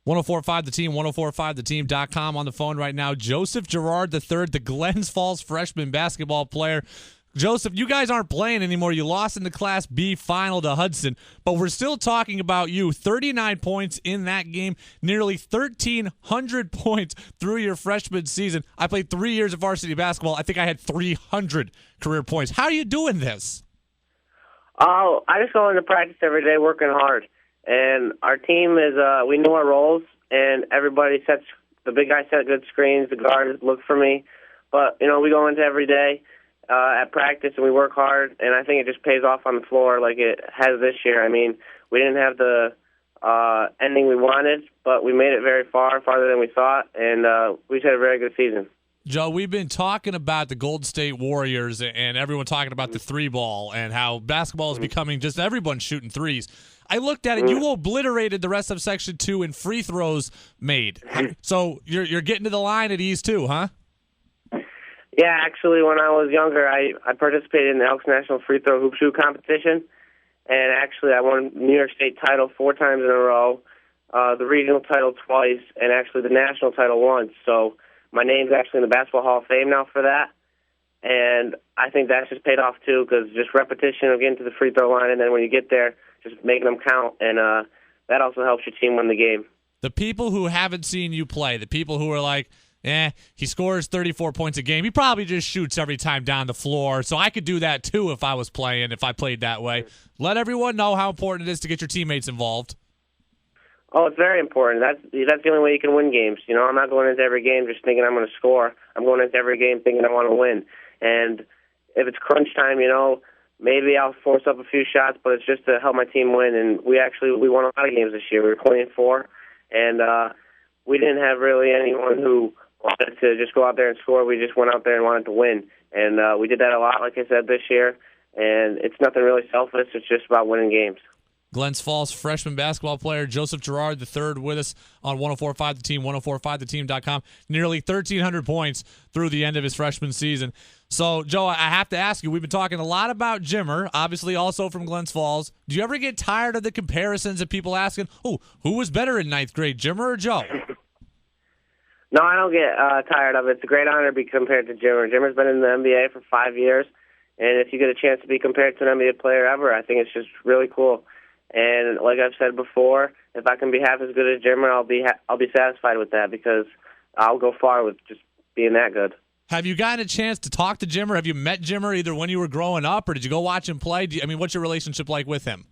1045 The Team, 1045theteam.com. On the phone right now, Joseph Girard III, the Glens Falls freshman basketball player. Joseph, you guys aren't playing anymore. You lost in the Class B final to Hudson, but we're still talking about you. 39 points in that game, nearly 1,300 points through your freshman season. I played 3 years of varsity basketball. I think I had 300 career points. How are you doing this? Oh, I just go into practice every day working hard. And our team is, we know our roles, and everybody sets, the big guys set good screens, the guards look for me. But, we go into every day at practice, and we work hard, and I think it just pays off on the floor like it has this year. I mean, we didn't have the ending we wanted, but we made it very far, farther than we thought, and we just had a very good season. Joe, we've been talking about the Golden State Warriors and everyone talking about the three ball and how basketball is becoming just everyone shooting threes. I looked at it. You obliterated the rest of Section 2 in free throws made. So you're getting to the line at ease too, huh? Yeah, actually, when I was younger, I participated in the Elks National Free Throw Hoop Shoot competition, and actually I won New York State title 4 times in a row, the regional title twice, and actually the national title once. So my name's actually in the Basketball Hall of Fame now for that, and I think that's just paid off too, because just repetition of getting to the free throw line, and then when you get there, just making them count, and that also helps your team win the game. The people who haven't seen you play, the people who are like, he scores 34 points a game. He probably just shoots every time down the floor. So I could do that too if I played that way. Let everyone know how important it is to get your teammates involved. Oh, it's very important. That's the only way you can win games. I'm not going into every game just thinking I'm going to score. I'm going into every game thinking I want to win. And if it's crunch time, maybe I'll force up a few shots, but it's just to help my team win. And we won a lot of games this year. We were 20-4, and we didn't have really anyone who wanted to just go out there and score. We just went out there and wanted to win. And we did that a lot, like I said, this year. And it's nothing really selfish. It's just about winning games. Glens Falls freshman basketball player Joseph Girard III with us on 1045 The Team, 1045theteam.com. Nearly 1,300 points through the end of his freshman season. So, Joe, I have to ask you, we've been talking a lot about Jimmer, obviously also from Glens Falls. Do you ever get tired of the comparisons of people asking, who was better in ninth grade, Jimmer or Joe? No, I don't get tired of it. It's a great honor to be compared to Jimmer. Jimmer's been in the NBA for 5 years, and if you get a chance to be compared to an NBA player ever, I think it's just really cool. And like I've said before, if I can be half as good as Jimmer, I'll be satisfied with that, because I'll go far with just being that good. Have you gotten a chance to talk to Jimmer? Have you met Jimmer either when you were growing up, or did you go watch him play? What's your relationship like with him?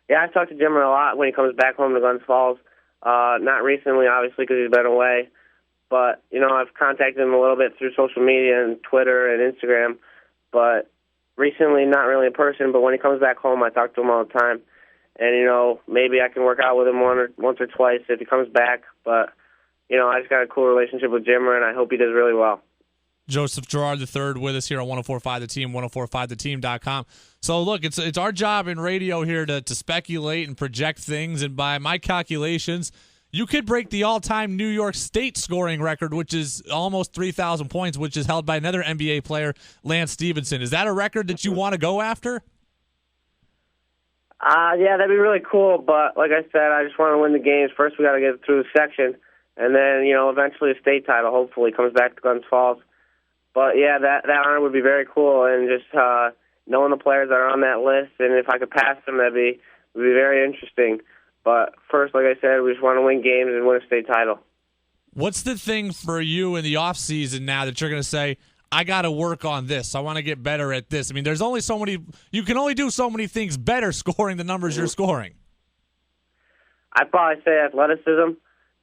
Yeah, I talk to Jimmer a lot when he comes back home to Glens Falls. Not recently, obviously, because he's been away. But, I've contacted him a little bit through social media and Twitter and Instagram. But recently, not really in person. But when he comes back home, I talk to him all the time. And, maybe I can work out with him once or twice if he comes back. But, I just got a cool relationship with Jimmer, and I hope he does really well. Joseph Girard III with us here on 1045 The Team, 1045theteam.com. So, look, it's our job in radio here to speculate and project things, and by my calculations, you could break the all-time New York State scoring record, which is almost 3,000 points, which is held by another NBA player, Lance Stevenson. Is that a record that you want to go after? Yeah, that'd be really cool, but like I said, I just want to win the games. First, we got to get through the section, and then, eventually a state title hopefully comes back to Glens Falls. But, yeah, that honor would be very cool, and just knowing the players that are on that list, and if I could pass them, would be very interesting. But first, like I said, we just want to win games and win a state title. What's the thing for you in the offseason now that you're going to say, I got to work on this, I want to get better at this? There's only so many – you can only do so many things better scoring the numbers you're scoring. I'd probably say athleticism.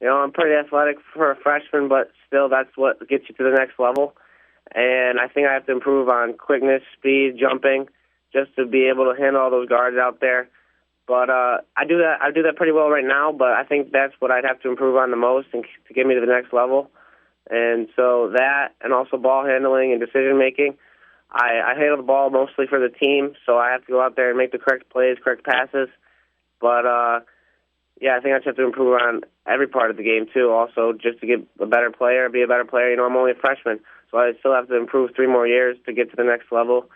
I'm pretty athletic for a freshman, but still that's what gets you to the next level. And I think I have to improve on quickness, speed, jumping, just to be able to handle all those guards out there. But I do that pretty well right now, but I think that's what I'd have to improve on the most and to get me to the next level. And so that, and also ball handling and decision-making. I handle the ball mostly for the team, so I have to go out there and make the correct plays, correct passes. But, yeah, I think I just have to improve on every part of the game, too, also, just to get a better player, be a better player. I'm only a freshman, so I still have to improve 3 more years to get to the next level.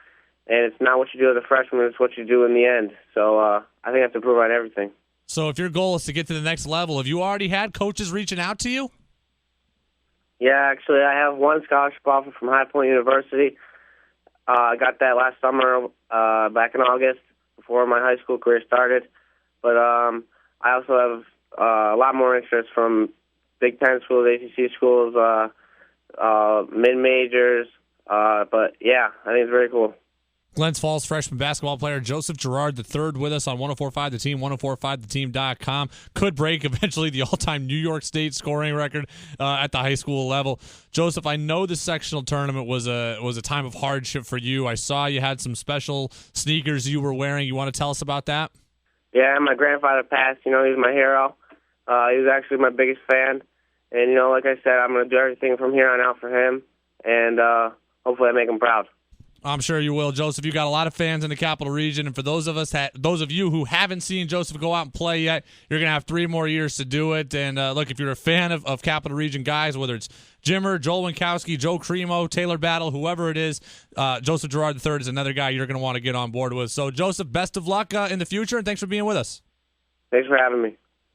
And it's not what you do as a freshman, it's what you do in the end. So I think I have to improve on everything. So if your goal is to get to the next level, have you already had coaches reaching out to you? Yeah, actually, I have one scholarship offer from High Point University. I got that last summer, back in August, before my high school career started. But I also have a lot more interest from Big Ten schools, ACC schools, mid-majors. But, yeah, I think it's very cool. Glens Falls freshman basketball player Joseph Girard III with us on 104.5 The Team, 104.5theteam.com. Could break eventually the all-time New York State scoring record at the high school level. Joseph, I know the sectional tournament was a time of hardship for you. I saw you had some special sneakers you were wearing. You want to tell us about that? Yeah, my grandfather passed. He was my hero. He was actually my biggest fan. And, like I said, I'm going to do everything from here on out for him. And hopefully I make him proud. I'm sure you will, Joseph. You got a lot of fans in the Capital Region, and for those of you who haven't seen Joseph go out and play yet, you're going to have 3 more years to do it. And look, if you're a fan of Capital Region guys, whether it's Jimmer, Joel Winkowski, Joe Cremo, Taylor Battle, whoever it is, Joseph Girard III is another guy you're going to want to get on board with. So, Joseph, best of luck in the future, and thanks for being with us. Thanks for having me.